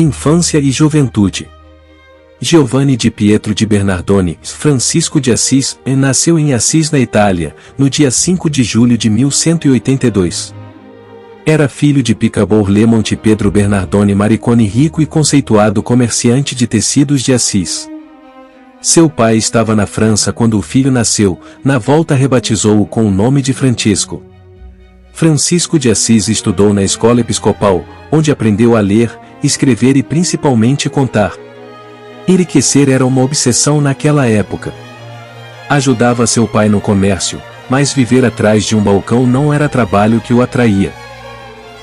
Infância e juventude. Giovanni di Pietro di Bernardone, Francisco de Assis, nasceu em Assis, na Itália, no dia 5 de julho de 1182. Era filho de Picabor Lemonte Pedro Bernardone Maricone, rico e conceituado comerciante de tecidos de Assis. Seu pai estava na França quando o filho nasceu, na volta rebatizou-o com o nome de Francisco. Francisco de Assis estudou na escola episcopal, onde aprendeu a ler, escrever e principalmente contar. Enriquecer era uma obsessão naquela época. Ajudava seu pai no comércio, mas viver atrás de um balcão não era trabalho que o atraía.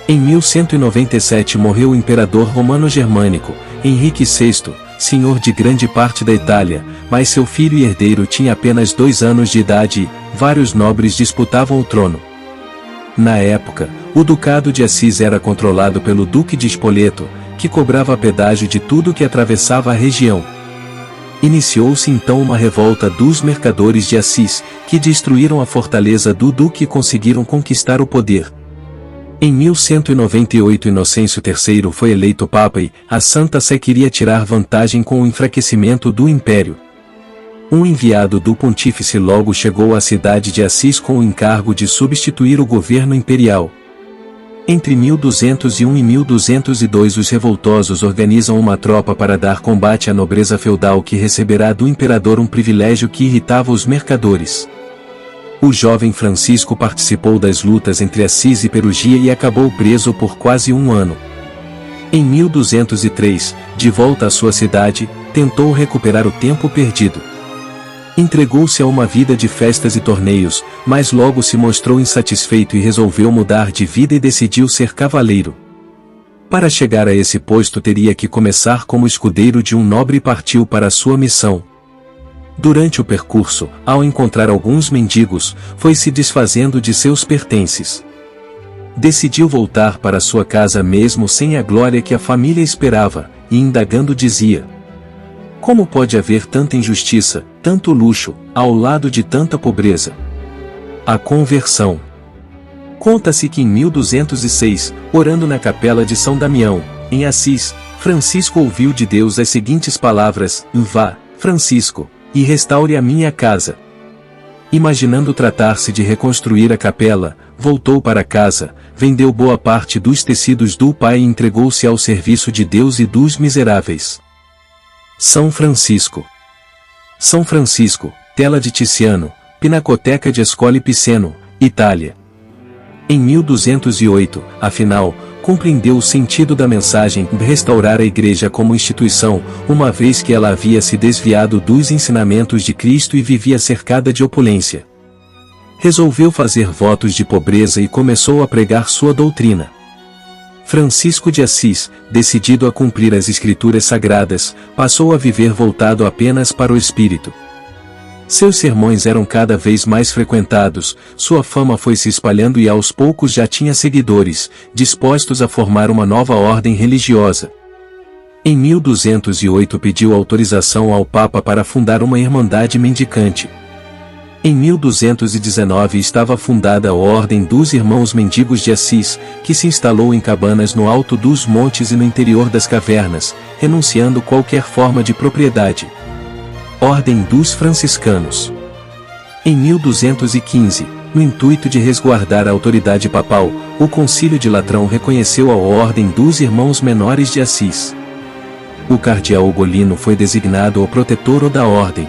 Em 1197 morreu o imperador romano-germânico, Henrique VI, senhor de grande parte da Itália, mas seu filho e herdeiro tinha apenas 2 anos de idade e vários nobres disputavam o trono. Na época, o Ducado de Assis era controlado pelo Duque de Spoleto, que cobrava pedágio de tudo que atravessava a região. Iniciou-se então uma revolta dos mercadores de Assis, que destruíram a fortaleza do Duque e conseguiram conquistar o poder. Em 1198 Inocêncio III foi eleito Papa e a Santa Sé queria tirar vantagem com o enfraquecimento do Império. Um enviado do pontífice logo chegou à cidade de Assis com o encargo de substituir o governo imperial. Entre 1201 e 1202 os revoltosos organizam uma tropa para dar combate à nobreza feudal que receberá do imperador um privilégio que irritava os mercadores. O jovem Francisco participou das lutas entre Assis e Perugia e acabou preso por quase 1 ano. Em 1203, de volta à sua cidade, tentou recuperar o tempo perdido. Entregou-se a uma vida de festas e torneios, mas logo se mostrou insatisfeito e resolveu mudar de vida e decidiu ser cavaleiro. Para chegar a esse posto teria que começar como escudeiro de um nobre e partiu para a sua missão. Durante o percurso, ao encontrar alguns mendigos, foi se desfazendo de seus pertences. Decidiu voltar para sua casa mesmo sem a glória que a família esperava, e indagando dizia: como pode haver tanta injustiça, tanto luxo, ao lado de tanta pobreza? A conversão. Conta-se que em 1206, orando na capela de São Damião, em Assis, Francisco ouviu de Deus as seguintes palavras: vá, Francisco, e restaure a minha casa. Imaginando tratar-se de reconstruir a capela, voltou para casa, vendeu boa parte dos tecidos do pai e entregou-se ao serviço de Deus e dos miseráveis. São Francisco. São Francisco, tela de Tiziano, Pinacoteca de Ascoli Piceno, Itália. Em 1208, afinal, compreendeu o sentido da mensagem de restaurar a Igreja como instituição, uma vez que ela havia se desviado dos ensinamentos de Cristo e vivia cercada de opulência. Resolveu fazer votos de pobreza e começou a pregar sua doutrina. Francisco de Assis, decidido a cumprir as Escrituras Sagradas, passou a viver voltado apenas para o Espírito. Seus sermões eram cada vez mais frequentados, sua fama foi se espalhando e aos poucos já tinha seguidores, dispostos a formar uma nova ordem religiosa. Em 1208 pediu autorização ao Papa para fundar uma irmandade mendicante. Em 1219 estava fundada a Ordem dos Irmãos Mendigos de Assis, que se instalou em cabanas no alto dos montes e no interior das cavernas, renunciando qualquer forma de propriedade. Ordem dos Franciscanos. Em 1215, no intuito de resguardar a autoridade papal, o Concílio de Latrão reconheceu a Ordem dos Irmãos Menores de Assis. O cardeal Ugolino foi designado o protetor da Ordem.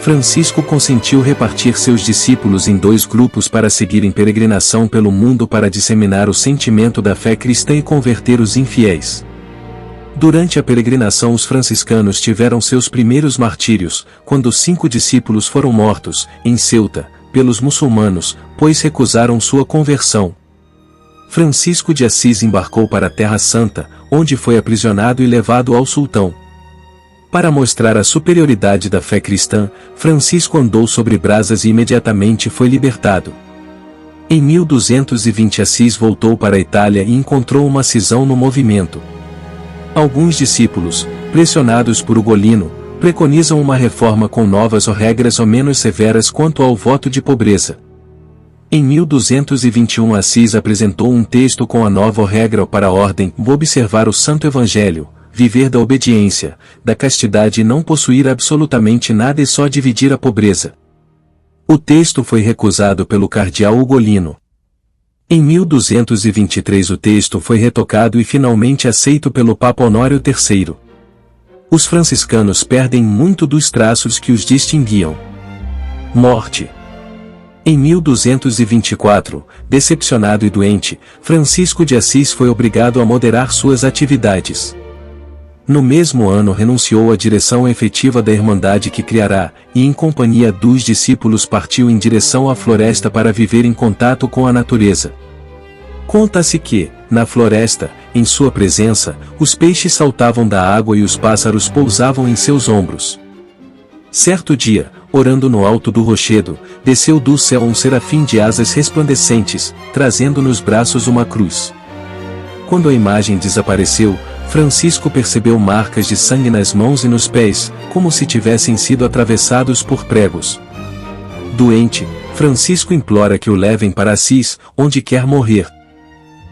Francisco consentiu repartir seus discípulos em 2 grupos para seguirem peregrinação pelo mundo para disseminar o sentimento da fé cristã e converter os infiéis. Durante a peregrinação os franciscanos tiveram seus primeiros martírios, quando 5 discípulos foram mortos, em Ceuta, pelos muçulmanos, pois recusaram sua conversão. Francisco de Assis embarcou para a Terra Santa, onde foi aprisionado e levado ao sultão. Para mostrar a superioridade da fé cristã, Francisco andou sobre brasas e imediatamente foi libertado. Em 1220 Assis voltou para a Itália e encontrou uma cisão no movimento. Alguns discípulos, pressionados por Ugolino, preconizam uma reforma com novas regras ou menos severas quanto ao voto de pobreza. Em 1221 Assis apresentou um texto com a nova regra para a ordem: observar o Santo Evangelho, viver da obediência, da castidade e não possuir absolutamente nada e só dividir a pobreza. O texto foi recusado pelo cardeal Ugolino. Em 1223 o texto foi retocado e finalmente aceito pelo Papa Honório III. Os franciscanos perdem muito dos traços que os distinguiam. Morte. Em 1224, decepcionado e doente, Francisco de Assis foi obrigado a moderar suas atividades. No mesmo ano renunciou à direção efetiva da Irmandade que criará, e em companhia dos discípulos partiu em direção à floresta para viver em contato com a natureza. Conta-se que, na floresta, em sua presença, os peixes saltavam da água e os pássaros pousavam em seus ombros. Certo dia, orando no alto do rochedo, desceu do céu um serafim de asas resplandecentes, trazendo nos braços uma cruz. Quando a imagem desapareceu, Francisco percebeu marcas de sangue nas mãos e nos pés, como se tivessem sido atravessados por pregos. Doente, Francisco implora que o levem para Assis, onde quer morrer.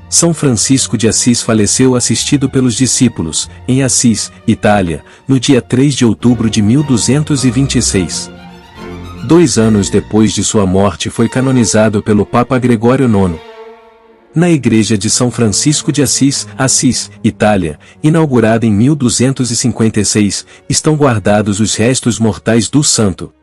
São Francisco de Assis faleceu assistido pelos discípulos, em Assis, Itália, no dia 3 de outubro de 1226. 2 anos depois de sua morte foi canonizado pelo Papa Gregório IX. Na igreja de São Francisco de Assis, Assis, Itália, inaugurada em 1256, estão guardados os restos mortais do santo.